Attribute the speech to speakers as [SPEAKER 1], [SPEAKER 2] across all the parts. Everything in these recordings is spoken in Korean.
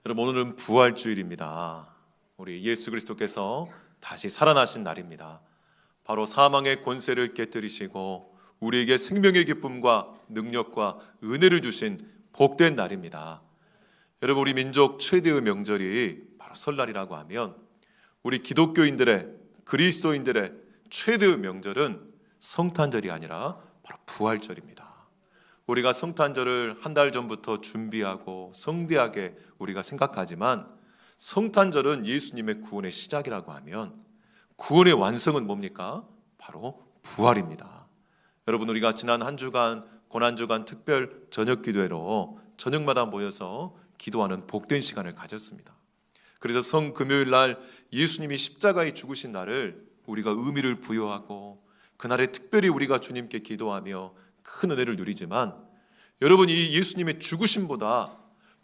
[SPEAKER 1] 여러분, 오늘은 부활주일입니다. 우리 예수 그리스도께서 다시 살아나신 날입니다. 바로 사망의 권세를 깨뜨리시고 우리에게 생명의 기쁨과 능력과 은혜를 주신 복된 날입니다. 여러분, 우리 민족 최대의 명절이 바로 설날이라고 하면 우리 기독교인들의, 그리스도인들의 최대의 명절은 성탄절이 아니라 바로 부활절입니다. 우리가 성탄절을 한 달 전부터 준비하고 성대하게 우리가 생각하지만, 성탄절은 예수님의 구원의 시작이라고 하면 구원의 완성은 뭡니까? 바로 부활입니다. 여러분, 우리가 지난 한 주간 고난주간 특별 저녁 기도회로 저녁마다 모여서 기도하는 복된 시간을 가졌습니다. 그래서 성금요일 날 예수님이 십자가에 죽으신 날을 우리가 의미를 부여하고 그날에 특별히 우리가 주님께 기도하며 큰 은혜를 누리지만, 여러분, 이 예수님의 죽으심보다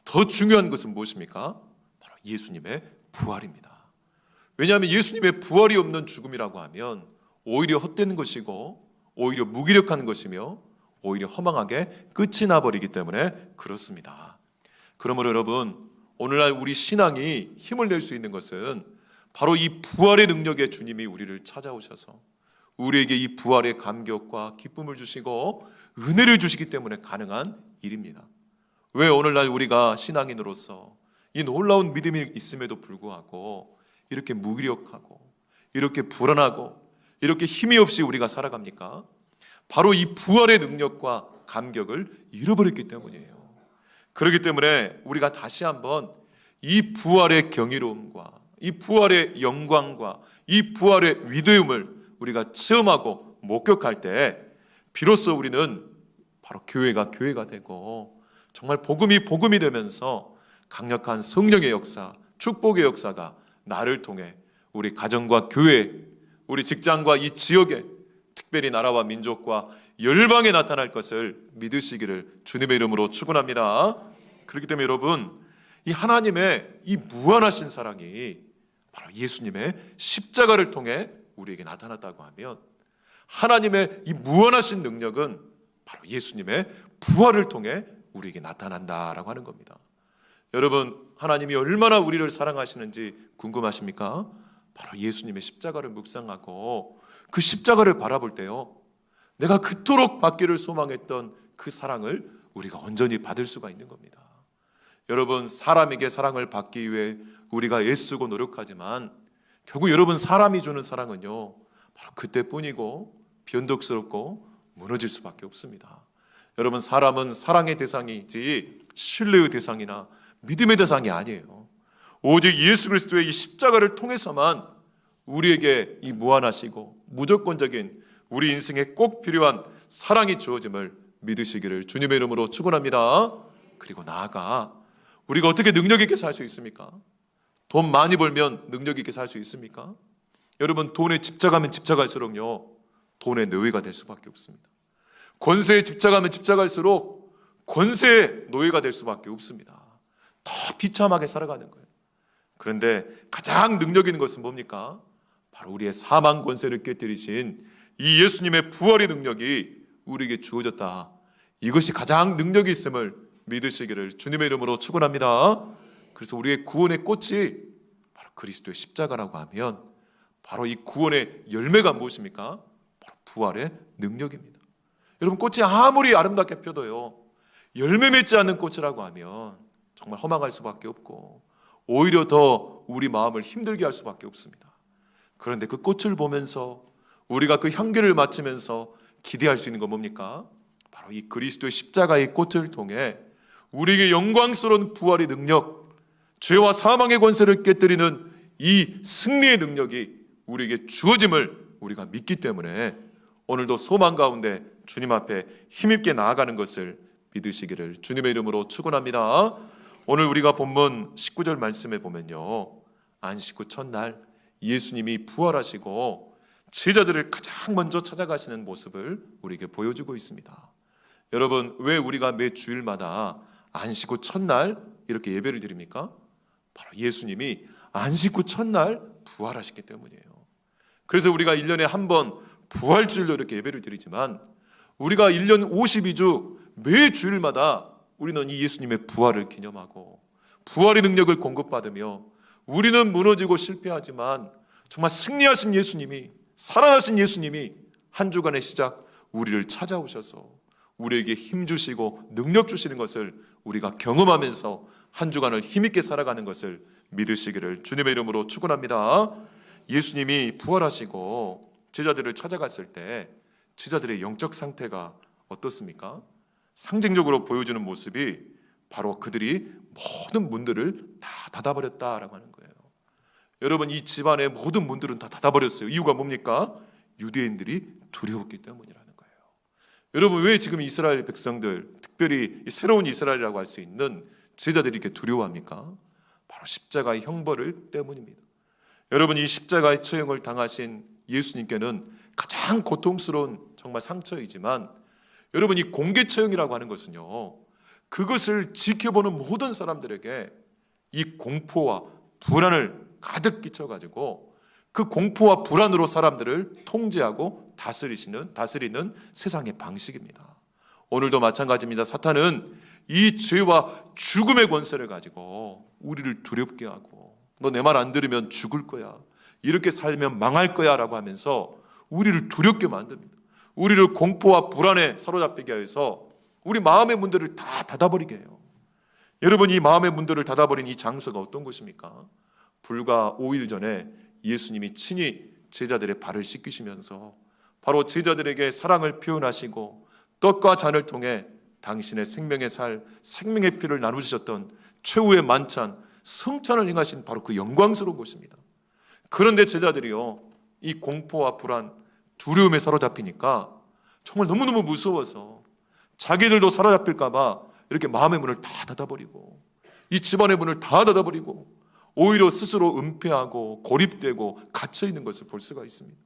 [SPEAKER 1] 더 중요한 것은 무엇입니까? 바로 예수님의 부활입니다. 왜냐하면 예수님의 부활이 없는 죽음이라고 하면 오히려 헛되는 것이고 오히려 무기력한 것이며 오히려 허망하게 끝이 나버리기 때문에 그렇습니다. 그러므로 여러분, 오늘날 우리 신앙이 힘을 낼 수 있는 것은 바로 이 부활의 능력의 주님이 우리를 찾아오셔서 우리에게 이 부활의 감격과 기쁨을 주시고 은혜를 주시기 때문에 가능한 일입니다. 왜 오늘날 우리가 신앙인으로서 이 놀라운 믿음이 있음에도 불구하고 이렇게 무기력하고 이렇게 불안하고 이렇게 힘이 없이 우리가 살아갑니까? 바로 이 부활의 능력과 감격을 잃어버렸기 때문이에요. 그렇기 때문에 우리가 다시 한번 이 부활의 경이로움과 이 부활의 영광과 이 부활의 위대함을 우리가 체험하고 목격할 때 비로소 우리는 바로 교회가 되고 정말 복음이 되면서 강력한 성령의 역사, 축복의 역사가 나를 통해 우리 가정과 교회, 우리 직장과 이 지역에, 특별히 나라와 민족과 열방에 나타날 것을 믿으시기를 주님의 이름으로 축원합니다. 그렇기 때문에 여러분, 이 하나님의 이 무한하신 사랑이 바로 예수님의 십자가를 통해 우리에게 나타났다고 하면, 하나님의 이 무한하신 능력은 바로 예수님의 부활을 통해 우리에게 나타난다라고 하는 겁니다. 여러분, 하나님이 얼마나 우리를 사랑하시는지 궁금하십니까? 바로 예수님의 십자가를 묵상하고 그 십자가를 바라볼 때요, 내가 그토록 받기를 소망했던 그 사랑을 우리가 온전히 받을 수가 있는 겁니다. 여러분, 사람에게 사랑을 받기 위해 우리가 애쓰고 노력하지만 결국 여러분, 사람이 주는 사랑은요 바로 그때뿐이고 변덕스럽고 무너질 수밖에 없습니다. 여러분, 사람은 사랑의 대상이지 신뢰의 대상이나 믿음의 대상이 아니에요. 오직 예수 그리스도의 이 십자가를 통해서만 우리에게 이 무한하시고 무조건적인 우리 인생에 꼭 필요한 사랑이 주어짐을 믿으시기를 주님의 이름으로 축원합니다. 그리고 나아가 우리가 어떻게 능력 있게 살 수 있습니까? 돈 많이 벌면 능력 있게 살 수 있습니까? 여러분, 돈에 집착하면 집착할수록요 돈의 노예가 될 수밖에 없습니다. 권세에 집착하면 집착할수록 권세의 노예가 될 수밖에 없습니다. 더 비참하게 살아가는 거예요. 그런데 가장 능력 있는 것은 뭡니까? 바로 우리의 사망 권세를 깨뜨리신 이 예수님의 부활의 능력이 우리에게 주어졌다. 이것이 가장 능력이 있음을 믿으시기를 주님의 이름으로 축원합니다. 그래서 우리의 구원의 꽃이 바로 그리스도의 십자가라고 하면 바로 이 구원의 열매가 무엇입니까? 바로 부활의 능력입니다. 여러분, 꽃이 아무리 아름답게 펴도요 열매 맺지 않는 꽃이라고 하면 정말 허망할 수밖에 없고 오히려 더 우리 마음을 힘들게 할 수밖에 없습니다. 그런데 그 꽃을 보면서 우리가 그 향기를 맡으면서 기대할 수 있는 건 뭡니까? 바로 이 그리스도의 십자가의 꽃을 통해 우리에게 영광스러운 부활의 능력, 죄와 사망의 권세를 깨뜨리는 이 승리의 능력이 우리에게 주어짐을 우리가 믿기 때문에 오늘도 소망 가운데 주님 앞에 힘있게 나아가는 것을 믿으시기를 주님의 이름으로 축원합니다. 오늘 우리가 본문 19절 말씀에 보면요, 안식 후 첫날 예수님이 부활하시고 제자들을 가장 먼저 찾아가시는 모습을 우리에게 보여주고 있습니다. 여러분, 왜 우리가 매 주일마다 안식 후 첫날 이렇게 예배를 드립니까? 바로 예수님이 안식 후 첫날 부활하셨기 때문이에요. 그래서 우리가 1년에 한 번 부활주일로 이렇게 예배를 드리지만 우리가 1년 52주 매 주일마다 우리는 이 예수님의 부활을 기념하고 부활의 능력을 공급받으며 우리는 무너지고 실패하지만 정말 승리하신 예수님이, 살아나신 예수님이 한 주간의 시작 우리를 찾아오셔서 우리에게 힘 주시고 능력 주시는 것을 우리가 경험하면서 한 주간을 힘있게 살아가는 것을 믿으시기를 주님의 이름으로 축원합니다. 예수님이 부활하시고 제자들을 찾아갔을 때 제자들의 영적 상태가 어떻습니까? 상징적으로 보여주는 모습이 바로 그들이 모든 문들을 다 닫아버렸다라고 하는 거예요. 여러분, 이 집안의 모든 문들은 다 닫아버렸어요. 이유가 뭡니까? 유대인들이 두려웠기 때문이라는 거예요. 여러분, 왜 지금 이스라엘 백성들, 특별히 새로운 이스라엘이라고 할 수 있는 제자들이 이렇게 두려워합니까? 바로 십자가의 형벌을 때문입니다. 여러분, 이 십자가의 처형을 당하신 예수님께는 가장 고통스러운 정말 상처이지만 여러분, 이 공개 처형이라고 하는 것은요, 그것을 지켜보는 모든 사람들에게 이 공포와 불안을 가득 끼쳐가지고 그 공포와 불안으로 사람들을 통제하고 다스리는 세상의 방식입니다. 오늘도 마찬가지입니다. 사탄은 이 죄와 죽음의 권세를 가지고 우리를 두렵게 하고 너 내 말 안 들으면 죽을 거야, 이렇게 살면 망할 거야 라고 하면서 우리를 두렵게 만듭니다. 우리를 공포와 불안에 사로잡히게 해서 우리 마음의 문들을 다 닫아버리게 해요. 여러분, 이 마음의 문들을 닫아버린 이 장소가 어떤 곳입니까? 불과 5일 전에 예수님이 친히 제자들의 발을 씻기시면서 바로 제자들에게 사랑을 표현하시고 떡과 잔을 통해 당신의 생명의 살, 생명의 피를 나누셨던 최후의 만찬, 성찬을 행하신 바로 그 영광스러운 곳입니다. 그런데 제자들이요, 이 공포와 불안, 두려움에 사로잡히니까 정말 너무너무 무서워서 자기들도 사로잡힐까 봐 이렇게 마음의 문을 다 닫아버리고 이 집안의 문을 다 닫아버리고 오히려 스스로 은폐하고 고립되고 갇혀있는 것을 볼 수가 있습니다.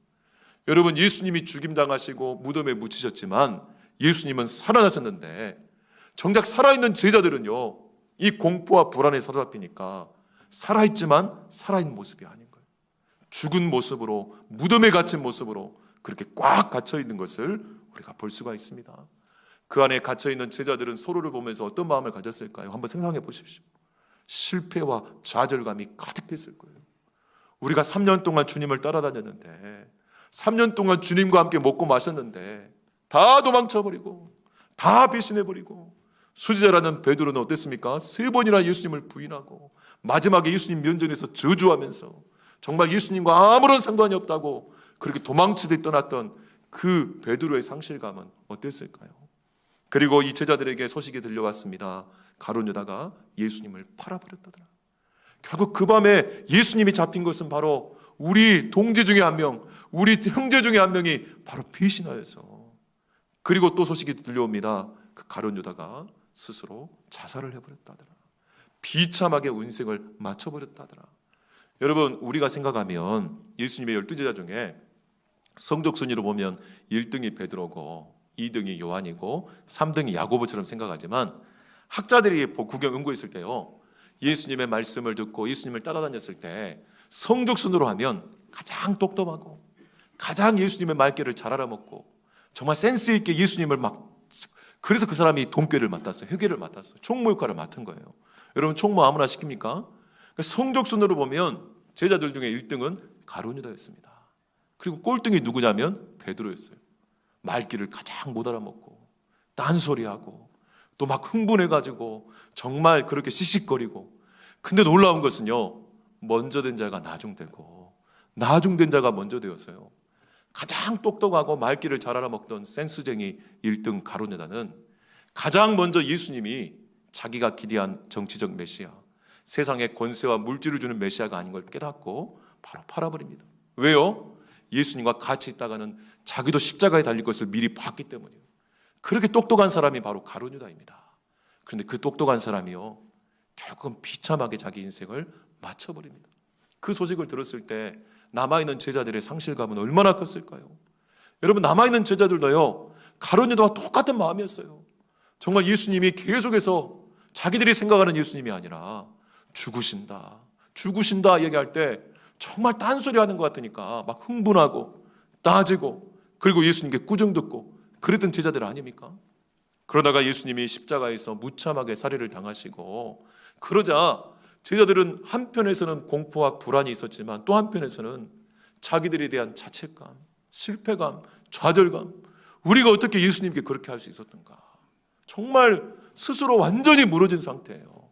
[SPEAKER 1] 여러분, 예수님이 죽임당하시고 무덤에 묻히셨지만 예수님은 살아나셨는데 정작 살아있는 제자들은요, 이 공포와 불안에 사로잡히니까 살아있지만 살아있는 모습이 아닌 거예요. 죽은 모습으로, 무덤에 갇힌 모습으로 그렇게 꽉 갇혀있는 것을 우리가 볼 수가 있습니다. 그 안에 갇혀있는 제자들은 서로를 보면서 어떤 마음을 가졌을까요? 한번 생각해 보십시오. 실패와 좌절감이 가득했을 거예요. 우리가 3년 동안 주님을 따라다녔는데 3년 동안 주님과 함께 먹고 마셨는데 다 도망쳐버리고 다 배신해버리고 수지자라는 베드로는 어땠습니까? 3번이나 예수님을 부인하고 마지막에 예수님 면전에서 저주하면서 정말 예수님과 아무런 상관이 없다고 그렇게 도망치듯 떠났던 그 베드로의 상실감은 어땠을까요? 그리고 이 제자들에게 소식이 들려왔습니다. 가룟 유다가 예수님을 팔아버렸다더라. 결국 그 밤에 예수님이 잡힌 것은 바로 우리 동지 중에 한 명, 우리 형제 중에 한 명이 바로 배신하여서, 그리고 또 소식이 들려옵니다. 그 가룟 유다가 스스로 자살을 해버렸다더라. 비참하게 운생을 마쳐버렸다더라. 여러분, 우리가 생각하면 예수님의 12제자 중에 성적 순위로 보면 1등이 베드로고 2등이 요한이고 3등이 야고보처럼 생각하지만 학자들이 구경 연구했을 때요, 예수님의 말씀을 듣고 예수님을 따라다녔을 때 성적 순으로 하면 가장 똑똑하고 가장 예수님의 말귀를 잘 알아먹고 정말 센스 있게 예수님을 그래서 그 사람이 돈꾀를 맡았어요. 회계를 맡았어요. 총무 역할을 맡은 거예요. 여러분, 총무 아무나 시킵니까? 성적 순으로 보면 제자들 중에 1등은 가룟 유다였습니다. 그리고 꼴등이 누구냐면 베드로였어요. 말귀를 가장 못 알아먹고 딴소리하고 또 막 흥분해가지고 정말 그렇게 씩씩거리고. 근데 놀라운 것은요, 먼저 된 자가 나중되고 나중된 자가 먼저 되었어요. 가장 똑똑하고 말귀를 잘 알아먹던 센스쟁이 1등 가룟 유다는 가장 먼저 예수님이 자기가 기대한 정치적 메시아, 세상에 권세와 물질을 주는 메시아가 아닌 걸 깨닫고 바로 팔아버립니다. 왜요? 예수님과 같이 있다가는 자기도 십자가에 달릴 것을 미리 봤기 때문이에요. 그렇게 똑똑한 사람이 바로 가룟 유다입니다. 그런데 그 똑똑한 사람이요, 결국은 비참하게 자기 인생을 마쳐버립니다. 그 소식을 들었을 때 남아있는 제자들의 상실감은 얼마나 컸을까요? 여러분, 남아있는 제자들도요, 가룟 유다와 똑같은 마음이었어요. 정말 예수님이 계속해서 자기들이 생각하는 예수님이 아니라 죽으신다 얘기할 때 정말 딴소리 하는 것 같으니까 막 흥분하고 따지고, 그리고 예수님께 꾸중 듣고 그랬던 제자들 아닙니까? 그러다가 예수님이 십자가에서 무참하게 살해를 당하시고 그러자 제자들은 한편에서는 공포와 불안이 있었지만 또 한편에서는 자기들에 대한 자책감, 실패감, 좌절감, 우리가 어떻게 예수님께 그렇게 할 수 있었던가, 정말 스스로 완전히 무너진 상태예요.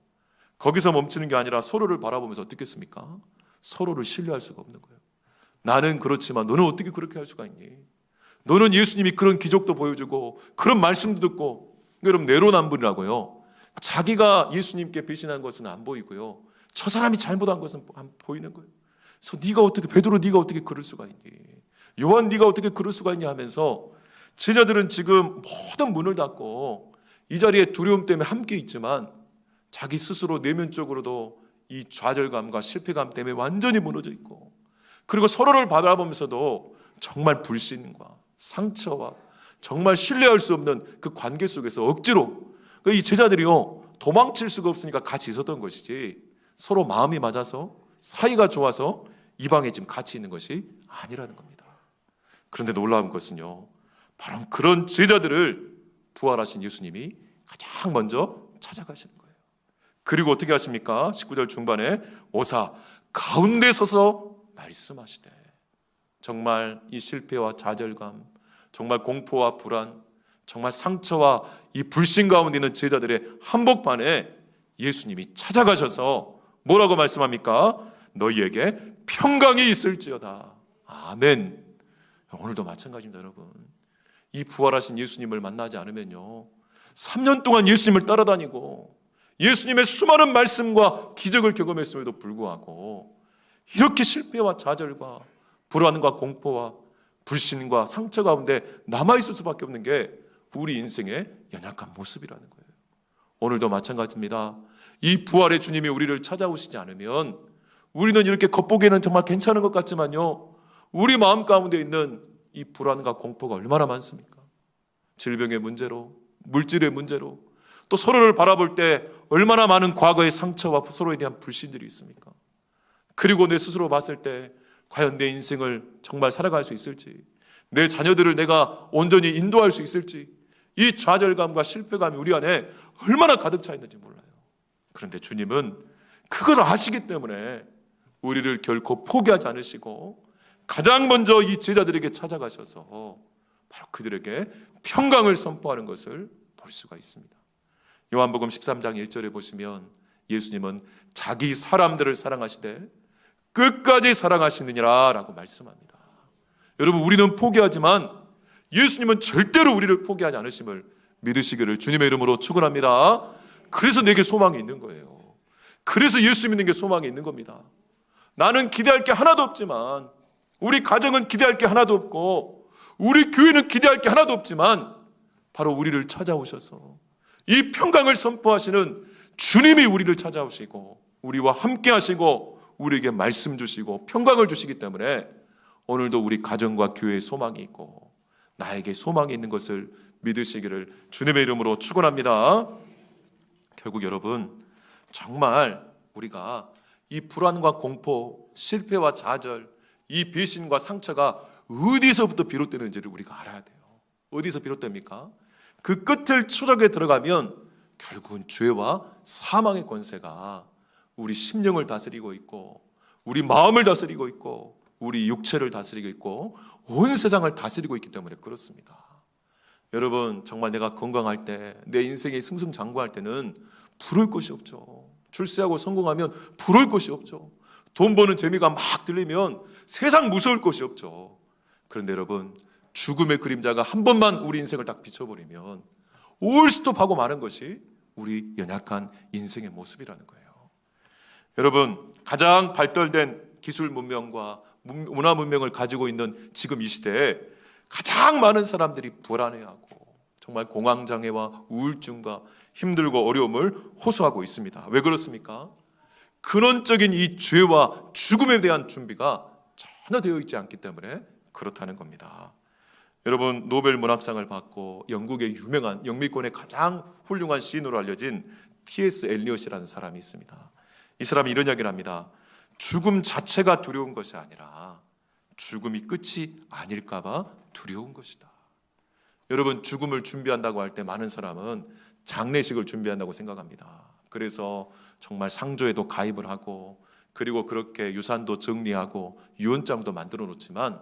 [SPEAKER 1] 거기서 멈추는 게 아니라 서로를 바라보면서 어떻게 했습니까? 서로를 신뢰할 수가 없는 거예요. 나는 그렇지만 너는 어떻게 그렇게 할 수가 있니? 너는 예수님이 그런 기적도 보여주고 그런 말씀도 듣고, 여러분 내로남불이라고요. 자기가 예수님께 배신한 것은 안 보이고요, 저 사람이 잘못한 것은 안 보이는 거예요. 그래서 네가 어떻게, 베드로 네가 어떻게 그럴 수가 있니? 요한 네가 어떻게 그럴 수가 있냐 하면서 제자들은 지금 모든 문을 닫고 이 자리에 두려움 때문에 함께 있지만 자기 스스로 내면적으로도 이 좌절감과 실패감 때문에 완전히 무너져 있고, 그리고 서로를 바라보면서도 정말 불신과 상처와 정말 신뢰할 수 없는 그 관계 속에서 억지로, 이 제자들이요 도망칠 수가 없으니까 같이 있었던 것이지 서로 마음이 맞아서 사이가 좋아서 이 방에 지금 같이 있는 것이 아니라는 겁니다. 그런데 놀라운 것은요, 바로 그런 제자들을 부활하신 예수님이 가장 먼저 찾아가시는 거예요. 그리고 어떻게 하십니까? 19절 중반에 오사 가운데 서서 말씀하시되, 정말 이 실패와 좌절감, 정말 공포와 불안, 정말 상처와 이 불신 가운데 있는 제자들의 한복판에 예수님이 찾아가셔서 뭐라고 말씀합니까? 너희에게 평강이 있을지어다. 아멘. 오늘도 마찬가지입니다, 여러분. 이 부활하신 예수님을 만나지 않으면요, 3년 동안 예수님을 따라다니고 예수님의 수많은 말씀과 기적을 경험했음에도 불구하고 이렇게 실패와 좌절과 불안과 공포와 불신과 상처 가운데 남아있을 수밖에 없는 게 우리 인생의 연약한 모습이라는 거예요. 오늘도 마찬가지입니다. 이 부활의 주님이 우리를 찾아오시지 않으면 우리는 이렇게 겉보기에는 정말 괜찮은 것 같지만요, 우리 마음 가운데 있는 이 불안과 공포가 얼마나 많습니까? 질병의 문제로, 물질의 문제로, 또 서로를 바라볼 때 얼마나 많은 과거의 상처와 서로에 대한 불신들이 있습니까? 그리고 내 스스로 봤을 때 과연 내 인생을 정말 살아갈 수 있을지, 내 자녀들을 내가 온전히 인도할 수 있을지, 이 좌절감과 실패감이 우리 안에 얼마나 가득 차 있는지 몰라요. 그런데 주님은 그걸 아시기 때문에 우리를 결코 포기하지 않으시고 가장 먼저 이 제자들에게 찾아가셔서 바로 그들에게 평강을 선포하는 것을 볼 수가 있습니다. 요한복음 13장 1절에 보시면 예수님은 자기 사람들을 사랑하시되 끝까지 사랑하시느니라 라고 말씀합니다. 여러분, 우리는 포기하지만 예수님은 절대로 우리를 포기하지 않으심을 믿으시기를 주님의 이름으로 축원합니다. 그래서 내게 소망이 있는 거예요. 그래서 예수 믿는 게 소망이 있는 겁니다. 나는 기대할 게 하나도 없지만, 우리 가정은 기대할 게 하나도 없고, 우리 교회는 기대할 게 하나도 없지만 바로 우리를 찾아오셔서 이 평강을 선포하시는 주님이 우리를 찾아오시고 우리와 함께 하시고 우리에게 말씀 주시고 평강을 주시기 때문에 오늘도 우리 가정과 교회에 소망이 있고 나에게 소망이 있는 것을 믿으시기를 주님의 이름으로 축원합니다. 결국 여러분, 정말 우리가 이 불안과 공포, 실패와 좌절, 이 배신과 상처가 어디서부터 비롯되는지를 우리가 알아야 돼요. 어디서 비롯됩니까? 그 끝을 추적에 들어가면 결국은 죄와 사망의 권세가 우리 심령을 다스리고 있고 우리 마음을 다스리고 있고 우리 육체를 다스리고 있고 온 세상을 다스리고 있기 때문에 그렇습니다. 여러분, 정말 내가 건강할 때, 내 인생이 승승장구할 때는 부러울 것이 없죠. 출세하고 성공하면 부러울 것이 없죠. 돈 버는 재미가 막 들리면 세상 무서울 것이 없죠. 그런데 여러분, 죽음의 그림자가 한 번만 우리 인생을 딱 비춰버리면 올스톱하고 마는 것이 우리 연약한 인생의 모습이라는 거예요. 여러분, 가장 발달된 기술 문명과 문화 문명을 가지고 있는 지금 이 시대에 가장 많은 사람들이 불안해하고 정말 공황장애와 우울증과 힘들고 어려움을 호소하고 있습니다. 왜 그렇습니까? 근원적인 이 죄와 죽음에 대한 준비가 전혀 되어 있지 않기 때문에 그렇다는 겁니다. 여러분, 노벨 문학상을 받고 영국의 유명한 영미권의 가장 훌륭한 시인으로 알려진 T.S. 엘리엇이라는 사람이 있습니다. 이 사람이 이런 이야기를 합니다. 죽음 자체가 두려운 것이 아니라 죽음이 끝이 아닐까 봐 두려운 것이다. 여러분, 죽음을 준비한다고 할 때 많은 사람은 장례식을 준비한다고 생각합니다. 그래서 정말 상조에도 가입을 하고 그리고 그렇게 유산도 정리하고 유언장도 만들어 놓지만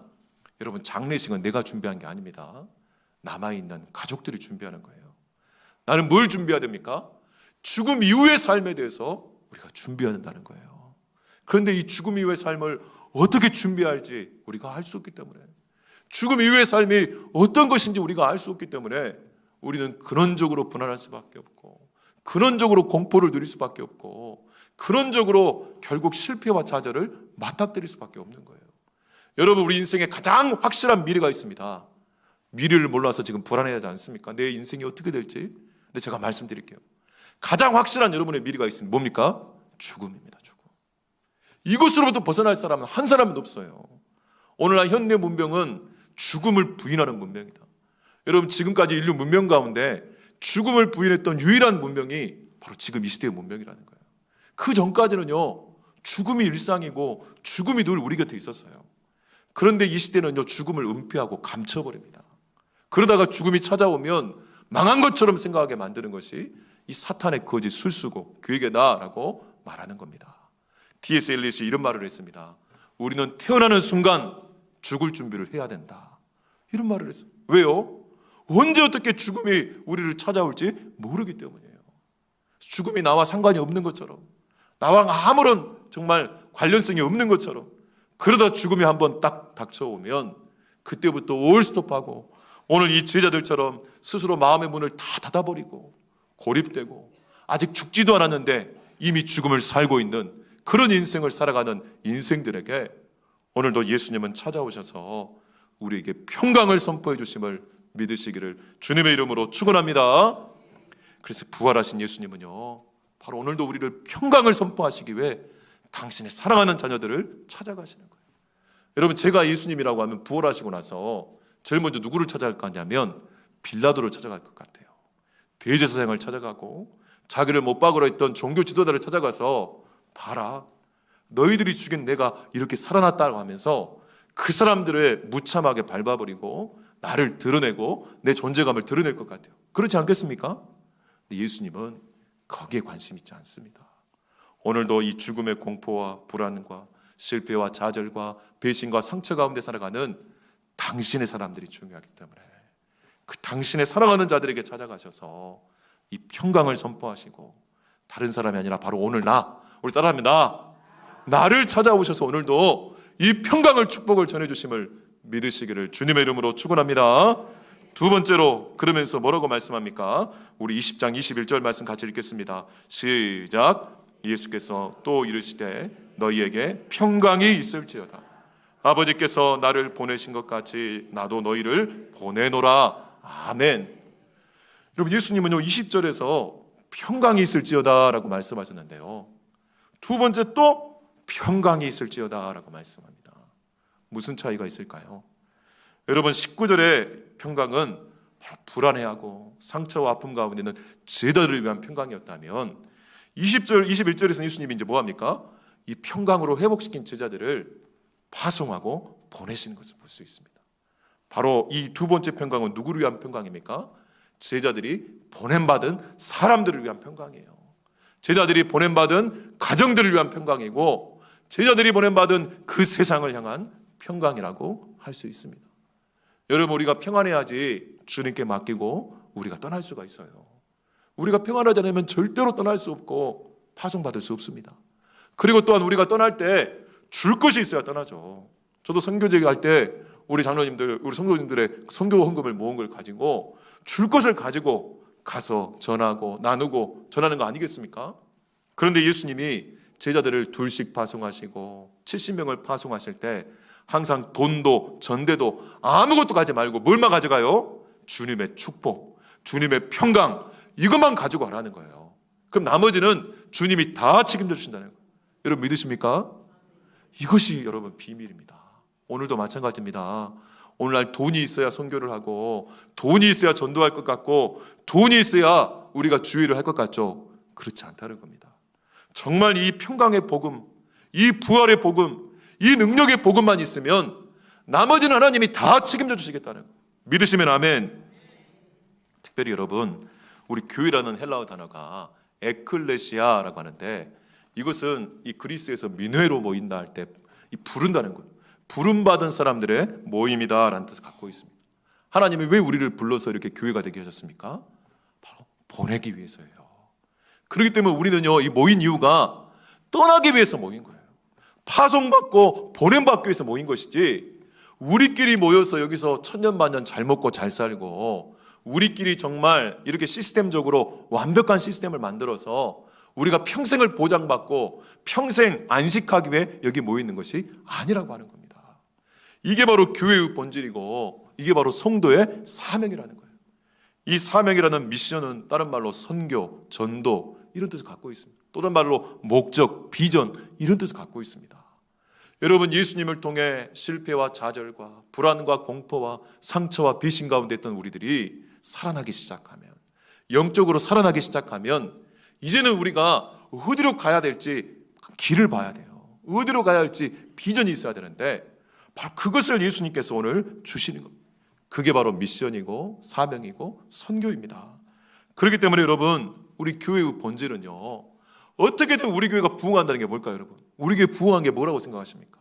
[SPEAKER 1] 여러분, 장례식은 내가 준비한 게 아닙니다. 남아있는 가족들이 준비하는 거예요. 나는 뭘 준비해야 됩니까? 죽음 이후의 삶에 대해서 우리가 준비해야 된다는 거예요. 그런데 이 죽음 이후의 삶을 어떻게 준비할지 우리가 알 수 없기 때문에, 죽음 이후의 삶이 어떤 것인지 우리가 알 수 없기 때문에 우리는 근원적으로 불안할 수밖에 없고, 근원적으로 공포를 누릴 수밖에 없고, 근원적으로 결국 실패와 좌절을 맞닥뜨릴 수밖에 없는 거예요. 여러분, 우리 인생에 가장 확실한 미래가 있습니다. 미래를 몰라서 지금 불안해하지 않습니까? 내 인생이 어떻게 될지. 근데 제가 말씀드릴게요. 가장 확실한 여러분의 미래가 있습니다. 뭡니까? 죽음입니다. 죽음. 이것으로부터 벗어날 사람은 한 사람도 없어요. 오늘날 현대 문명은 죽음을 부인하는 문명이다. 여러분, 지금까지 인류 문명 가운데 죽음을 부인했던 유일한 문명이 바로 지금 이 시대의 문명이라는 거예요. 그 전까지는요, 죽음이 일상이고 죽음이 늘 우리 곁에 있었어요. 그런데 이 시대는요, 죽음을 은폐하고 감춰버립니다. 그러다가 죽음이 찾아오면 망한 것처럼 생각하게 만드는 것이 이 사탄의 거짓 술수고 그에게다라고 말하는 겁니다. T.S. 엘리엇이 이런 말을 했습니다. 우리는 태어나는 순간 죽을 준비를 해야 된다. 이런 말을 했어요. 왜요? 언제 어떻게 죽음이 우리를 찾아올지 모르기 때문이에요. 죽음이 나와 상관이 없는 것처럼, 나와 아무런 정말 관련성이 없는 것처럼, 그러다 죽음이 한번 딱 닥쳐오면 그때부터 올스톱하고 오늘 이 제자들처럼 스스로 마음의 문을 다 닫아버리고 고립되고 아직 죽지도 않았는데 이미 죽음을 살고 있는 그런 인생을 살아가는 인생들에게 오늘도 예수님은 찾아오셔서 우리에게 평강을 선포해 주심을 믿으시기를 주님의 이름으로 축원합니다. 그래서 부활하신 예수님은요, 바로 오늘도 우리를 평강을 선포하시기 위해 당신의 사랑하는 자녀들을 찾아가시는 거예요. 여러분, 제가 예수님이라고 하면 부활하시고 나서 제일 먼저 누구를 찾아갈 거냐면 빌라도를 찾아갈 것 같아요. 대제사장을 찾아가고 자기를 못 박으려 했던 종교 지도자를 찾아가서, 봐라, 너희들이 죽인 내가 이렇게 살아났다고 하면서 그 사람들을 무참하게 밟아버리고 나를 드러내고 내 존재감을 드러낼 것 같아요. 그렇지 않겠습니까? 예수님은 거기에 관심 있지 않습니다. 오늘도 이 죽음의 공포와 불안과 실패와 좌절과 배신과 상처 가운데 살아가는 당신의 사람들이 중요하기 때문에 그 당신의 사랑하는 자들에게 찾아가셔서 이 평강을 선포하시고, 다른 사람이 아니라 바로 오늘 우리 따라하면 나를 찾아오셔서 오늘도 이 평강을, 축복을 전해주심을 믿으시기를 주님의 이름으로 축원합니다. 두 번째로, 그러면서 뭐라고 말씀합니까? 우리 20장 21절 말씀 같이 읽겠습니다. 시작. 예수께서 또 이르시되 너희에게 평강이 있을지어다. 아버지께서 나를 보내신 것 같이 나도 너희를 보내노라. 아멘. 여러분, 예수님은요 20절에서 평강이 있을지어다 라고 말씀하셨는데요, 두 번째 또 평강이 있을지어다 라고 말씀합니다. 무슨 차이가 있을까요? 여러분, 19절의 평강은 바로 불안해하고 상처와 아픔 가운데는 제자들을 위한 평강이었다면 20절, 21절에서 예수님이 이제 뭐합니까? 이 평강으로 회복시킨 제자들을 파송하고 보내시는 것을 볼 수 있습니다. 바로 이 두 번째 평강은 누구를 위한 평강입니까? 제자들이 보냄받은 사람들을 위한 평강이에요. 제자들이 보냄받은 가정들을 위한 평강이고, 제자들이 보냄받은 그 세상을 향한 평강이라고 할 수 있습니다. 여러분, 우리가 평안해야지 주님께 맡기고 우리가 떠날 수가 있어요. 우리가 평안하지 않으면 절대로 떠날 수 없고 파송받을 수 없습니다. 그리고 또한 우리가 떠날 때 줄 것이 있어야 떠나죠. 저도 선교제기 할 때 우리 장로님들, 우리 성도님들의 선교 헌금을 모은 걸 가지고 줄 것을 가지고 가서 전하고 나누고 전하는 거 아니겠습니까? 그런데 예수님이 제자들을 둘씩 파송하시고 70명을 파송하실 때 항상 돈도 전대도 아무것도 가지 말고 뭘만 가져가요? 주님의 축복, 주님의 평강, 이것만 가지고 가라는 거예요. 그럼 나머지는 주님이 다 책임져 주신다는 거예요. 여러분, 믿으십니까? 이것이 여러분 비밀입니다. 오늘도 마찬가지입니다. 오늘날 돈이 있어야 선교를 하고 돈이 있어야 전도할 것 같고 돈이 있어야 우리가 주의를 할 것 같죠? 그렇지 않다는 겁니다. 정말 이 평강의 복음, 이 부활의 복음, 이 능력의 복음만 있으면 나머지는 하나님이 다 책임져 주시겠다는 거예요. 믿으시면 아멘. 특별히 여러분, 우리 교회라는 헬라어 단어가 에클레시아라고 하는데, 이것은 이 그리스에서 민회로 모인다 할 때 이 부른다는 거예요. 부름받은 사람들의 모임이다라는 뜻을 갖고 있습니다. 하나님이 왜 우리를 불러서 이렇게 교회가 되게 하셨습니까? 바로 보내기 위해서예요. 그렇기 때문에 우리는요, 이 모인 이유가 떠나기 위해서 모인 거예요. 파송받고 보냄받기 위해서 모인 것이지, 우리끼리 모여서 여기서 천년만년 잘 먹고 잘 살고 우리끼리 정말 이렇게 시스템적으로 완벽한 시스템을 만들어서 우리가 평생을 보장받고 평생 안식하기 위해 여기 모이는 것이 아니라고 하는 겁니다. 이게 바로 교회의 본질이고, 이게 바로 성도의 사명이라는 거예요. 이 사명이라는 미션은 다른 말로 선교, 전도 이런 뜻을 갖고 있습니다. 또 다른 말로 목적, 비전 이런 뜻을 갖고 있습니다. 여러분, 예수님을 통해 실패와 좌절과 불안과 공포와 상처와 배신 가운데 있던 우리들이 살아나기 시작하면, 영적으로 살아나기 시작하면, 이제는 우리가 어디로 가야 될지 길을 봐야 돼요. 어디로 가야 할지 비전이 있어야 되는데, 바로 그것을 예수님께서 오늘 주시는 겁니다. 그게 바로 미션이고 사명이고 선교입니다. 그렇기 때문에 여러분, 우리 교회의 본질은요, 어떻게든 우리 교회가 부흥한다는 게 뭘까요, 여러분? 우리 교회 부흥한 게 뭐라고 생각하십니까?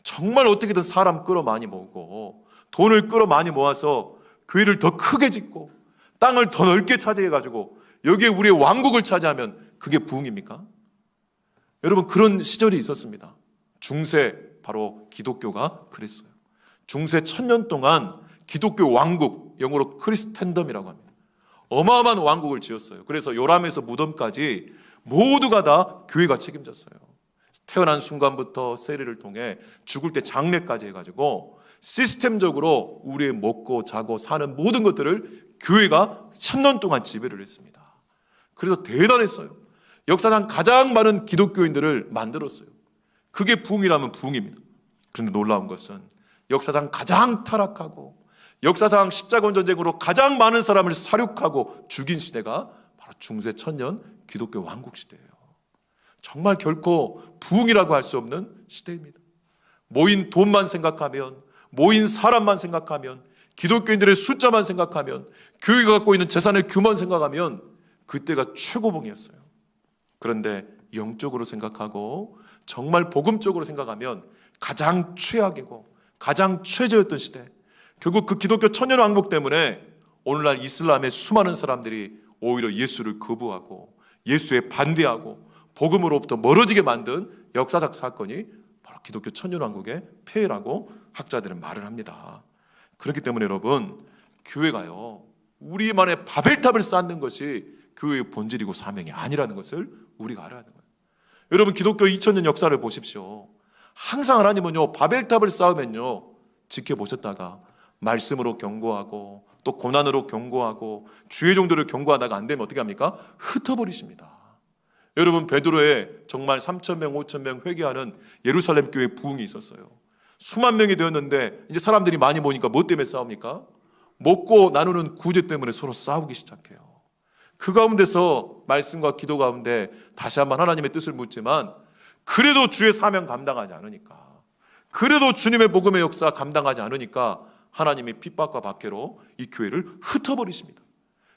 [SPEAKER 1] 정말 어떻게든 사람 끌어 많이 모으고 돈을 끌어 많이 모아서 교회를 더 크게 짓고 땅을 더 넓게 차지해가지고 여기에 우리의 왕국을 차지하면 그게 부흥입니까? 여러분, 그런 시절이 있었습니다. 중세, 바로 기독교가 그랬어요. 중세 1000년 동안 기독교 왕국, 영어로 크리스텐덤이라고 합니다. 어마어마한 왕국을 지었어요. 그래서 요람에서 무덤까지 모두가 다 교회가 책임졌어요. 태어난 순간부터 세례를 통해 죽을 때 장례까지 해가지고 시스템적으로 우리의 먹고 자고 사는 모든 것들을 교회가 1000년 동안 지배를 했습니다. 그래서 대단했어요. 역사상 가장 많은 기독교인들을 만들었어요. 그게 부흥이라면 부흥입니다. 그런데 놀라운 것은 역사상 가장 타락하고 역사상 십자군 전쟁으로 가장 많은 사람을 살육하고 죽인 시대가 바로 중세 1000년 기독교 왕국 시대예요. 정말 결코 부흥이라고 할 수 없는 시대입니다. 모인 돈만 생각하면, 모인 사람만 생각하면, 기독교인들의 숫자만 생각하면, 교회가 갖고 있는 재산의 규모만 생각하면 그때가 최고봉이었어요. 그런데 영적으로 생각하고 정말 복음적으로 생각하면 가장 최악이고 가장 최저였던 시대, 결국 그 기독교 천년 왕국 때문에 오늘날 이슬람의 수많은 사람들이 오히려 예수를 거부하고 예수에 반대하고 복음으로부터 멀어지게 만든 역사적 사건이 바로 기독교 천년 왕국의 폐해라고 학자들은 말을 합니다. 그렇기 때문에 여러분, 교회가요, 우리만의 바벨탑을 쌓는 것이 교회의 본질이고 사명이 아니라는 것을 우리가 알아야 하는 거예요. 여러분, 기독교 2000년 역사를 보십시오. 항상 하나님은요, 바벨탑을 쌓으면요, 지켜보셨다가 말씀으로 경고하고 또 고난으로 경고하고 주의 종들을 경고하다가 안 되면 어떻게 합니까? 흩어버리십니다. 여러분, 베드로에 정말 3000명, 5000명 회개하는 예루살렘 교회 부흥이 있었어요. 수만 명이 되었는데 이제 사람들이 많이 모이니까 뭐 때문에 싸웁니까? 먹고 나누는 구제 때문에 서로 싸우기 시작해요. 그 가운데서 말씀과 기도 가운데 다시 한번 하나님의 뜻을 묻지만, 그래도 주의 사명 감당하지 않으니까, 그래도 주님의 복음의 역사 감당하지 않으니까 하나님이 핍박과 박해로 이 교회를 흩어버리십니다.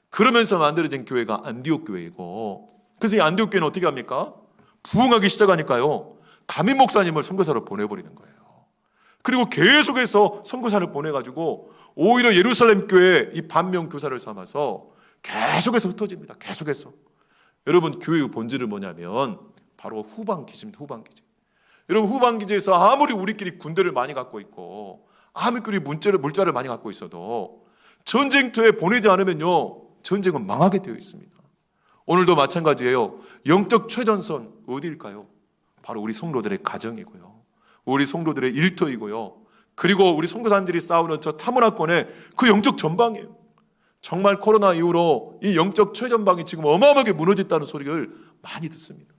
[SPEAKER 1] 그러면서 만들어진 교회가 안디옥 교회이고, 그래서 이 안디옥 교회는 어떻게 합니까? 부흥하기 시작하니까요, 담임 목사님을 선교사로 보내버리는 거예요. 그리고 계속해서 선교사를 보내가지고 오히려 예루살렘 교회 이 반면 교사를 삼아서 계속해서 흩어집니다. 계속해서. 여러분, 교회의 본질은 뭐냐면 바로 후방기지입니다. 후방기지. 여러분, 후방기지에서 아무리 우리끼리 군대를 많이 갖고 있고 아무리 물자를 많이 갖고 있어도 전쟁터에 보내지 않으면요, 전쟁은 망하게 되어 있습니다. 오늘도 마찬가지예요. 영적 최전선 어디일까요? 바로 우리 성도들의 가정이고요, 우리 성도들의 일터이고요, 그리고 우리 선교사님들이 싸우는 저 타문화권의 그 영적 전방이에요. 정말 코로나 이후로 이 영적 최전방이 지금 어마어마하게 무너졌다는 소리를 많이 듣습니다.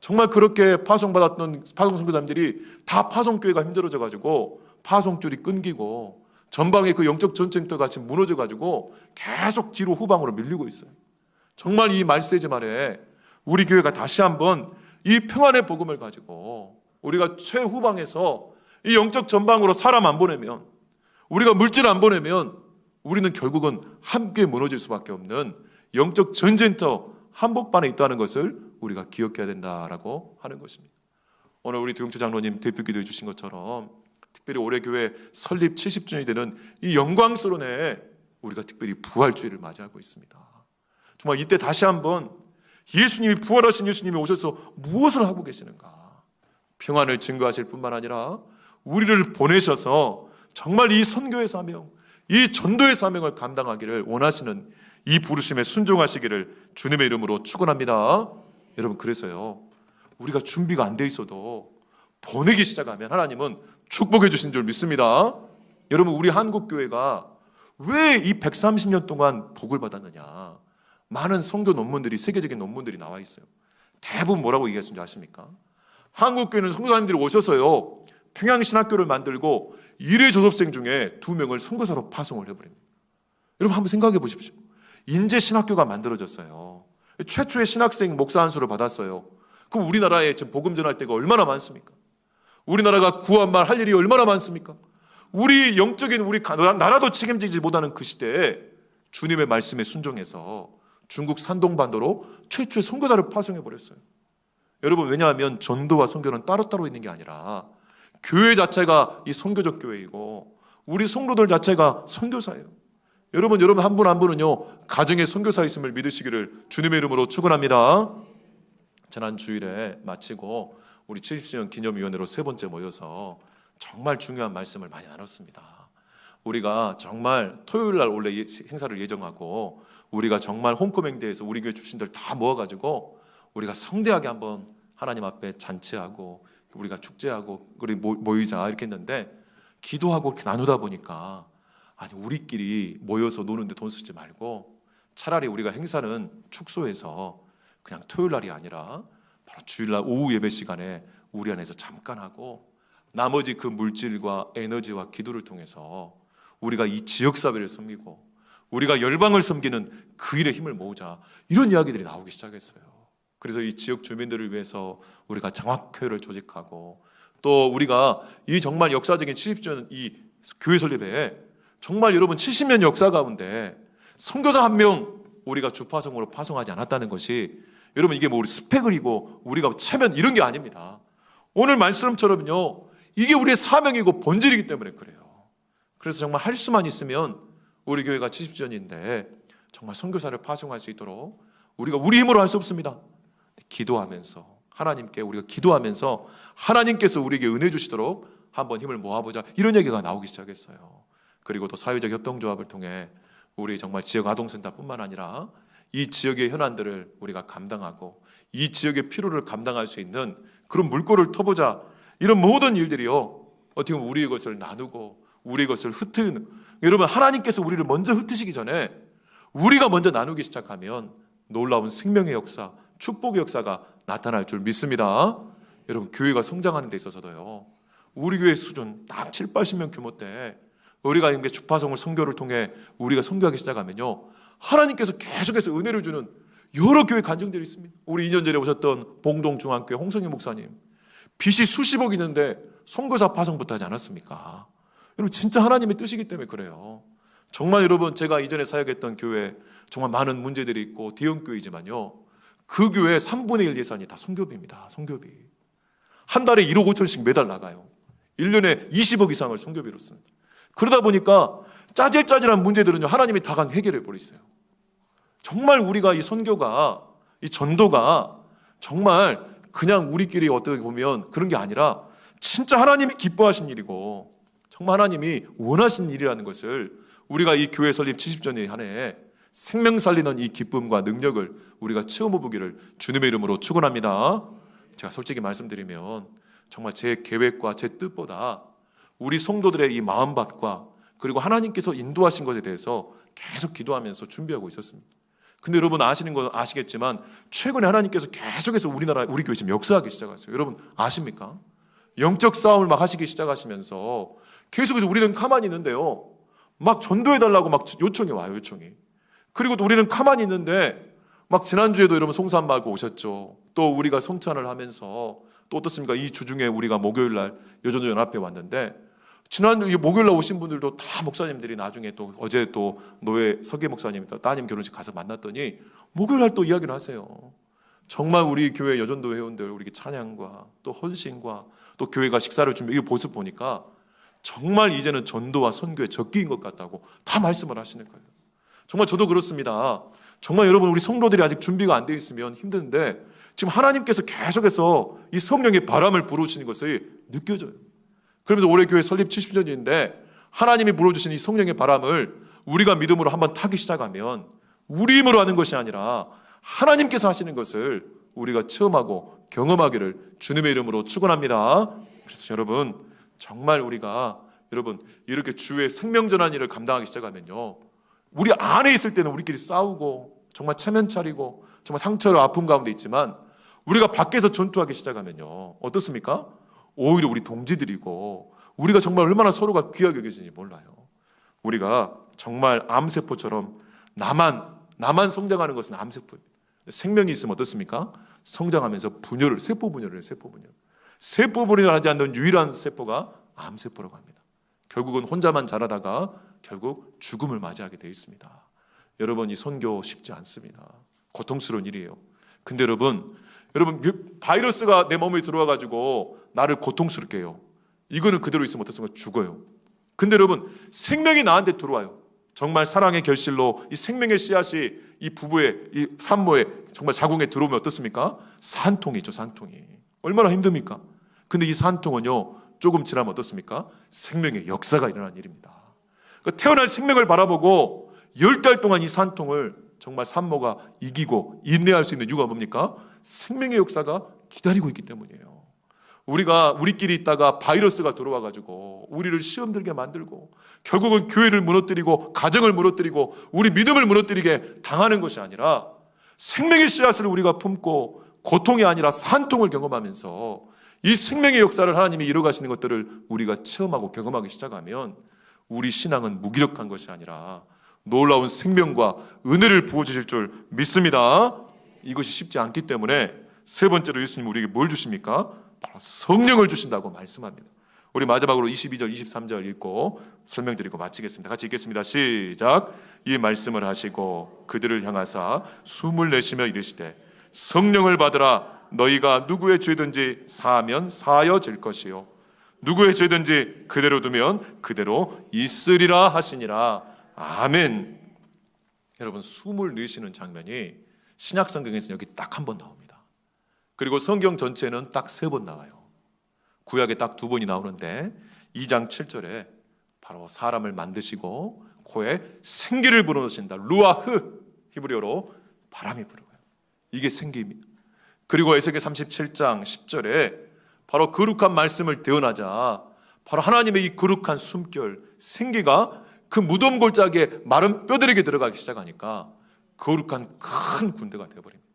[SPEAKER 1] 정말 그렇게 파송받았던 파송선교사님들이 다 파송교회가 힘들어져가지고 파송줄이 끊기고 전방의 그 영적 전쟁터가 같이 무너져가지고 계속 뒤로 후방으로 밀리고 있어요. 정말 이 말세지 말에 우리 교회가 다시 한번 이 평안의 복음을 가지고 우리가 최후방에서 이 영적 전방으로 사람 안 보내면, 우리가 물질 안 보내면 우리는 결국은 함께 무너질 수밖에 없는 영적 전쟁터 한복판에 있다는 것을 우리가 기억해야 된다라고 하는 것입니다. 오늘 우리 도영주 장로님 대표 기도해 주신 것처럼 특별히 올해 교회 설립 70주년이 되는 이 영광스러운 해에 우리가 특별히 부활주의를 맞이하고 있습니다. 정말 이때 다시 한번 예수님이, 부활하신 예수님이 오셔서 무엇을 하고 계시는가, 평안을 증거하실 뿐만 아니라 우리를 보내셔서 정말 이 선교의 사명, 이 전도의 사명을 감당하기를 원하시는 이 부르심에 순종하시기를 주님의 이름으로 축원합니다. 여러분, 그래서요, 우리가 준비가 안 돼 있어도 보내기 시작하면 하나님은 축복해 주신 줄 믿습니다. 여러분, 우리 한국교회가 왜 이 130년 동안 복을 받았느냐, 많은 선교 논문들이, 세계적인 논문들이 나와 있어요. 대부분 뭐라고 얘기하시는지 아십니까? 한국교회는 선교사님들이 오셔서요, 평양신학교를 만들고 1회 졸업생 중에 2명을 선교사로 파송을 해버립니다. 여러분, 한번 생각해 보십시오. 인제신학교가 만들어졌어요. 최초의 신학생 목사 한 수를 받았어요. 그럼 우리나라에 지금 복음 전할 때가 얼마나 많습니까? 우리나라가 구한말 할 일이 얼마나 많습니까? 우리 영적인 우리 나라도 책임지지 못하는 그 시대에 주님의 말씀에 순종해서 중국 산동반도로 최초의 선교사를 파송해버렸어요. 여러분, 왜냐하면 전도와 선교는 따로따로 있는 게 아니라 교회 자체가 이 선교적 교회이고 우리 성도들 자체가 선교사예요. 여러분 한 분 한 분은요, 가정의 선교사 있음을 믿으시기를 주님의 이름으로 축원합니다. 지난 주일에 마치고 우리 70주년 기념위원회로 3번째 모여서 정말 중요한 말씀을 많이 나눴습니다. 우리가 정말 토요일 날 원래 행사를 예정하고 우리가 정말 홈커밍대에서 우리 교회 출신들 다 모아가지고 우리가 성대하게 한번 하나님 앞에 잔치하고 우리가 축제하고 우리 모이자 이렇게 했는데, 기도하고 이렇게 나누다 보니까 아니, 우리끼리 모여서 노는데 돈 쓰지 말고 차라리 우리가 행사는 축소해서 그냥 토요일 날이 아니라 바로 주일날 오후 예배 시간에 우리 안에서 잠깐 하고 나머지 그 물질과 에너지와 기도를 통해서 우리가 이 지역사회를 섬기고 우리가 열방을 섬기는 그 일에 힘을 모으자, 이런 이야기들이 나오기 시작했어요. 그래서 이 지역 주민들을 위해서 우리가 장학회를 조직하고, 또 우리가 이 정말 역사적인 70주년 이 교회 설립에 정말 여러분 70년 역사 가운데 선교사 한 명 우리가 주파성으로 파송하지 않았다는 것이, 여러분 이게 뭐 우리 스펙을이고 우리가 체면 이런 게 아닙니다. 오늘 말씀처럼요, 이게 우리의 사명이고 본질이기 때문에 그래요. 그래서 정말 할 수만 있으면 우리 교회가 70주년인데 정말 선교사를 파송할 수 있도록 우리가 우리 힘으로 할 수 없습니다. 기도하면서 하나님께 우리가 기도하면서 하나님께서 우리에게 은혜 주시도록 한번 힘을 모아보자, 이런 얘기가 나오기 시작했어요. 그리고 또 사회적 협동조합을 통해 우리 정말 지역 아동센터뿐만 아니라 이 지역의 현안들을 우리가 감당하고 이 지역의 필요를 감당할 수 있는 그런 물꼬를 터보자, 이런 모든 일들이요, 어떻게 보면 우리의 것을 나누고 우리의 것을 흩트는, 여러분 하나님께서 우리를 먼저 흩으시기 전에 우리가 먼저 나누기 시작하면 놀라운 생명의 역사, 축복의 역사가 나타날 줄 믿습니다. 여러분, 교회가 성장하는 데 있어서도요, 우리 교회 수준 딱 7, 80명 규모 때 우리가 이렇게 주파성을 선교를 통해 우리가 선교하기 시작하면요, 하나님께서 계속해서 은혜를 주는 여러 교회 간증들이 있습니다. 우리 2년 전에 오셨던 봉동중앙교회 홍성희 목사님, 빚이 수십억 있는데 선교사 파송부터 하지 않았습니까? 여러분 진짜 하나님의 뜻이기 때문에 그래요. 정말 여러분, 제가 이전에 사역했던 교회 정말 많은 문제들이 있고 대형교회이지만요, 그 교회 3분의 1 예산이 다 선교비입니다. 선교비. 한 달에 1억 5천씩 매달 나가요. 1년에 20억 이상을 선교비로 씁니다. 그러다 보니까 짜질짜질한 문제들은요, 하나님이 다 해결해 버리세요. 정말 우리가 이 선교가, 이 전도가 정말 그냥 우리끼리 어떻게 보면 그런 게 아니라 진짜 하나님이 기뻐하신 일이고 정말 하나님이 원하신 일이라는 것을 우리가 이 교회 설립 70주년의 한 해에 생명 살리는 이 기쁨과 능력을 우리가 체험해 보기를 주님의 이름으로 축원합니다. 제가 솔직히 말씀드리면 정말 제 계획과 제 뜻보다 우리 성도들의 이 마음밭과 그리고 하나님께서 인도하신 것에 대해서 계속 기도하면서 준비하고 있었습니다. 근데 여러분 아시는 건 아시겠지만 최근에 하나님께서 계속해서 우리나라 우리 교회 지금 역사하기 시작하세요. 여러분 아십니까? 영적 싸움을 막 하시기 시작하시면서 계속해서 우리는 가만히 있는데요, 막 전도해달라고 막 요청이 와요. 요청이. 그리고 또 우리는 가만히 있는데 막 지난주에도 여러분 송산마고 오셨죠. 또 우리가 성찬을 하면서 또 어떻습니까? 이 주중에 우리가 목요일 날 여전도 연합회 왔는데 지난 목요일 날 오신 분들도 다 목사님들이 나중에 또 어제 또 노예 서계 목사님 따님 결혼식 가서 만났더니 목요일 날 또 이야기를 하세요. 정말 우리 교회 여전도 회원들 우리 찬양과 또 헌신과 또 교회가 식사를 준비 이 모습 보니까 정말 이제는 전도와 선교의 적기인 것 같다고 다 말씀을 하시는 거예요. 정말 저도 그렇습니다. 정말 여러분 우리 성도들이 아직 준비가 안 되어 있으면 힘든데 지금 하나님께서 계속해서 이 성령의 바람을 불어주시는 것을 느껴져요. 그러면서 올해 교회 설립 70주년인데 하나님이 불어주신 이 성령의 바람을 우리가 믿음으로 한번 타기 시작하면 우리 힘으로 하는 것이 아니라 하나님께서 하시는 것을 우리가 체험하고 경험하기를 주님의 이름으로 축원합니다. 그래서 여러분 정말 우리가 여러분 이렇게 주의 생명전환 일을 감당하기 시작하면요, 우리 안에 있을 때는 우리끼리 싸우고 정말 체면 차리고 정말 상처로 아픔 가운데 있지만 우리가 밖에서 전투하기 시작하면요 어떻습니까? 오히려 우리 동지들이고 우리가 정말 얼마나 서로가 귀하게 여겨지는지 몰라요. 우리가 정말 암세포처럼 나만 성장하는 것은 암세포입니다. 생명이 있으면 어떻습니까? 성장하면서 분열을, 세포 분열을 해요. 세포 분열을 하지 않는 유일한 세포가 암세포라고 합니다. 결국은 혼자만 자라다가 결국 죽음을 맞이하게 되어 있습니다. 여러분 이 선교 쉽지 않습니다. 고통스러운 일이에요. 근데 여러분 바이러스가 내 몸에 들어와가지고 나를 고통스럽게 해요. 이거는 그대로 있으면 어떻습니까? 죽어요. 근데 여러분 생명이 나한테 들어와요. 정말 사랑의 결실로 이 생명의 씨앗이 이 부부의 이 산모의 정말 자궁에 들어오면 어떻습니까? 산통이죠. 산통이 얼마나 힘듭니까? 근데 이 산통은요 조금 지나면 어떻습니까? 생명의 역사가 일어나는 일입니다. 그러니까 태어날 생명을 바라보고 10달 동안 이 산통을 정말 산모가 이기고 인내할 수 있는 이유가 뭡니까? 생명의 역사가 기다리고 있기 때문이에요. 우리가 우리끼리 있다가 바이러스가 들어와가지고 우리를 시험 들게 만들고 결국은 교회를 무너뜨리고 가정을 무너뜨리고 우리 믿음을 무너뜨리게 당하는 것이 아니라 생명의 씨앗을 우리가 품고 고통이 아니라 산통을 경험하면서 이 생명의 역사를 하나님이 이루어가시는 것들을 우리가 체험하고 경험하기 시작하면 우리 신앙은 무기력한 것이 아니라 놀라운 생명과 은혜를 부어주실 줄 믿습니다. 이것이 쉽지 않기 때문에 세 번째로 예수님 우리에게 뭘 주십니까? 바로 성령을 주신다고 말씀합니다. 우리 마지막으로 22절 23절 읽고 설명드리고 마치겠습니다. 같이 읽겠습니다. 시작. 이 말씀을 하시고 그들을 향하사 숨을 내쉬며 이르시되 성령을 받으라. 너희가 누구의 죄든지 사하면 사하여질 것이요 누구의 죄든지 그대로 두면 그대로 있으리라 하시니라. 아멘. 여러분 숨을 내쉬는 장면이 신약 성경에서 여기 딱 한 번 나옵니다. 그리고 성경 전체는 딱 3번 나와요. 구약에 딱 2번이 나오는데 2장 7절에 바로 사람을 만드시고 코에 생기를 불어넣으신다. 루아흐, 히브리어로 바람이 불어요. 이게 생기입니다. 그리고 에스겔 37장 10절에 바로 거룩한 말씀을 대언하자 바로 하나님의 이 거룩한 숨결 생기가 그 무덤 골짜기에 마른 뼈들에게 들어가기 시작하니까 거룩한 큰 군대가 되어버립니다.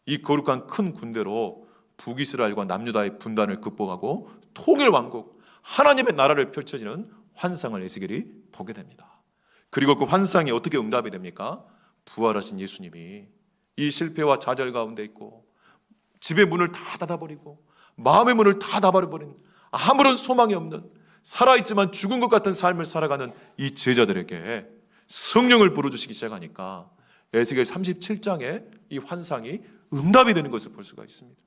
[SPEAKER 1] 이 거룩한 큰 군대로 북이스라엘과 남유다의 분단을 극복하고 통일 왕국 하나님의 나라를 펼쳐지는 환상을 에스겔이 보게 됩니다. 그리고 그 환상이 어떻게 응답이 됩니까? 부활하신 예수님이 이 실패와 좌절 가운데 있고 집의 문을 다 닫아버리고 마음의 문을 다 닫아버린 아무런 소망이 없는 살아있지만 죽은 것 같은 삶을 살아가는 이 제자들에게 성령을 불어주시기 시작하니까 에스겔 37장에 이 환상이 응답이 되는 것을 볼 수가 있습니다.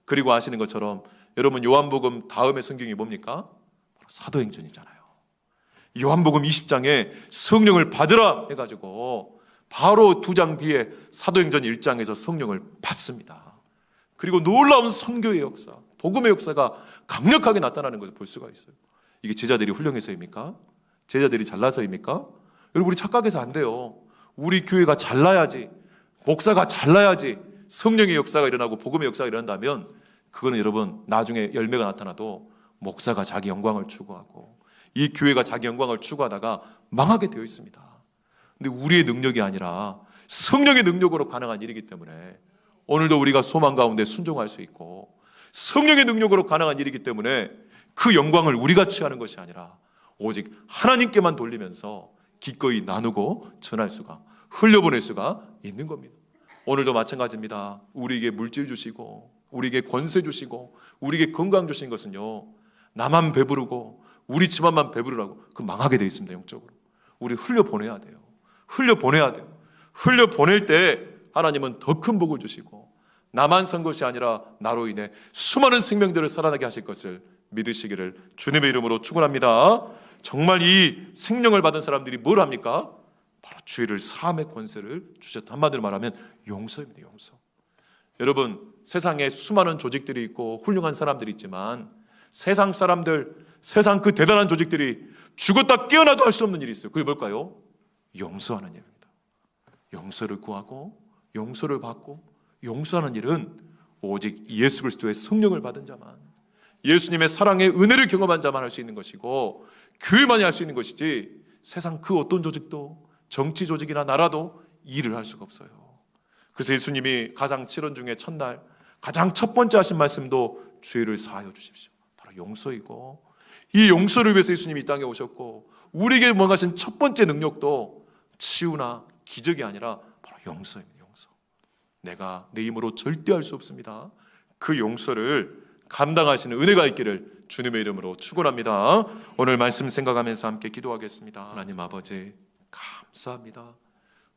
[SPEAKER 1] 그리고 아시는 것처럼 여러분 요한복음 다음의 성경이 뭡니까? 사도행전이잖아요. 요한복음 20장에 성령을 받으라 해가지고 바로 2장 뒤에 사도행전 1장에서 성령을 받습니다. 그리고 놀라운 선교의 역사, 복음의 역사가 강력하게 나타나는 것을 볼 수가 있어요. 이게 제자들이 훌륭해서입니까? 제자들이 잘나서입니까? 여러분 우리 착각해서 안 돼요. 우리 교회가 잘나야지, 목사가 잘나야지 성령의 역사가 일어나고 복음의 역사가 일어난다면 그거는 여러분 나중에 열매가 나타나도 목사가 자기 영광을 추구하고 이 교회가 자기 영광을 추구하다가 망하게 되어 있습니다. 근데 우리의 능력이 아니라 성령의 능력으로 가능한 일이기 때문에 오늘도 우리가 소망 가운데 순종할 수 있고 성령의 능력으로 가능한 일이기 때문에 그 영광을 우리가 취하는 것이 아니라 오직 하나님께만 돌리면서 기꺼이 나누고 전할 수가 흘려보낼 수가 있는 겁니다. 오늘도 마찬가지입니다. 우리에게 물질 주시고 우리에게 권세 주시고 우리에게 건강 주신 것은요 나만 배부르고 우리 집안만 배부르라고 그 망하게 돼 있습니다. 영적으로. 우리 흘려보내야 돼요. 흘려보내야 돼요. 흘려보낼 때 하나님은 더 큰 복을 주시고 나만 산 것이 아니라 나로 인해 수많은 생명들을 살아나게 하실 것을 믿으시기를 주님의 이름으로 축원합니다. 정말 이 생명을 받은 사람들이 뭘 합니까? 바로 죄를 사함의 권세를 주셨다. 한마디로 말하면 용서입니다. 용서. 여러분, 세상에 수많은 조직들이 있고 훌륭한 사람들이 있지만 세상 사람들, 세상 그 대단한 조직들이 죽었다 깨어나도 할 수 없는 일이 있어요. 그게 뭘까요? 용서하는 일입니다. 용서를 구하고 용서를 받고 용서하는 일은 오직 예수 그리스도의 성령을 받은 자만, 예수님의 사랑의 은혜를 경험한 자만 할 수 있는 것이고 교회만이 할 수 있는 것이지 세상 그 어떤 조직도, 정치 조직이나 나라도 일을 할 수가 없어요. 그래서 예수님이 가장 7원 중에 첫날 가장 첫 번째 하신 말씀도 죄를 사하여 주십시오. 바로 용서이고, 이 용서를 위해서 예수님이 이 땅에 오셨고 우리에게 원하신 첫 번째 능력도 치유나 기적이 아니라 바로 용서입니다. 용서. 내가 내 힘으로 절대 할 수 없습니다. 그 용서를 감당하시는 은혜가 있기를 주님의 이름으로 축원합니다. 오늘 말씀 생각하면서 함께 기도하겠습니다. 하나님 아버지, 감사합니다.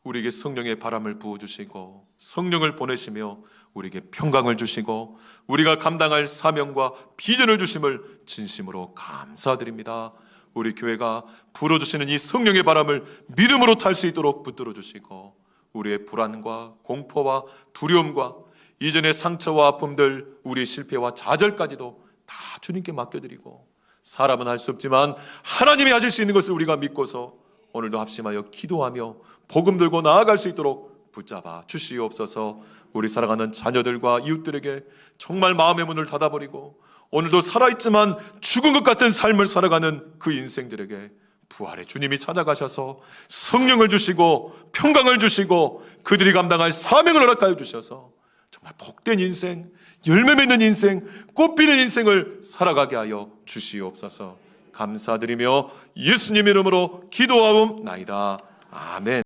[SPEAKER 1] 우리에게 성령의 바람을 부어주시고 성령을 보내시며 우리에게 평강을 주시고 우리가 감당할 사명과 비전을 주심을 진심으로 감사드립니다. 우리 교회가 불어주시는 이 성령의 바람을 믿음으로 탈 수 있도록 붙들어 주시고 우리의 불안과 공포와 두려움과 이전의 상처와 아픔들, 우리의 실패와 좌절까지도 다 주님께 맡겨드리고, 사람은 할 수 없지만 하나님이 하실 수 있는 것을 우리가 믿고서 오늘도 합심하여 기도하며 복음 들고 나아갈 수 있도록 붙잡아 주시옵소서. 우리 사랑하는 자녀들과 이웃들에게 정말 마음의 문을 닫아버리고 오늘도 살아있지만 죽은 것 같은 삶을 살아가는 그 인생들에게 부활의 주님이 찾아가셔서 성령을 주시고 평강을 주시고 그들이 감당할 사명을 허락하여 주셔서 정말 복된 인생, 열매 맺는 인생, 꽃피는 인생을 살아가게 하여 주시옵소서. 감사드리며 예수님 이름으로 기도하옵나이다. 아멘.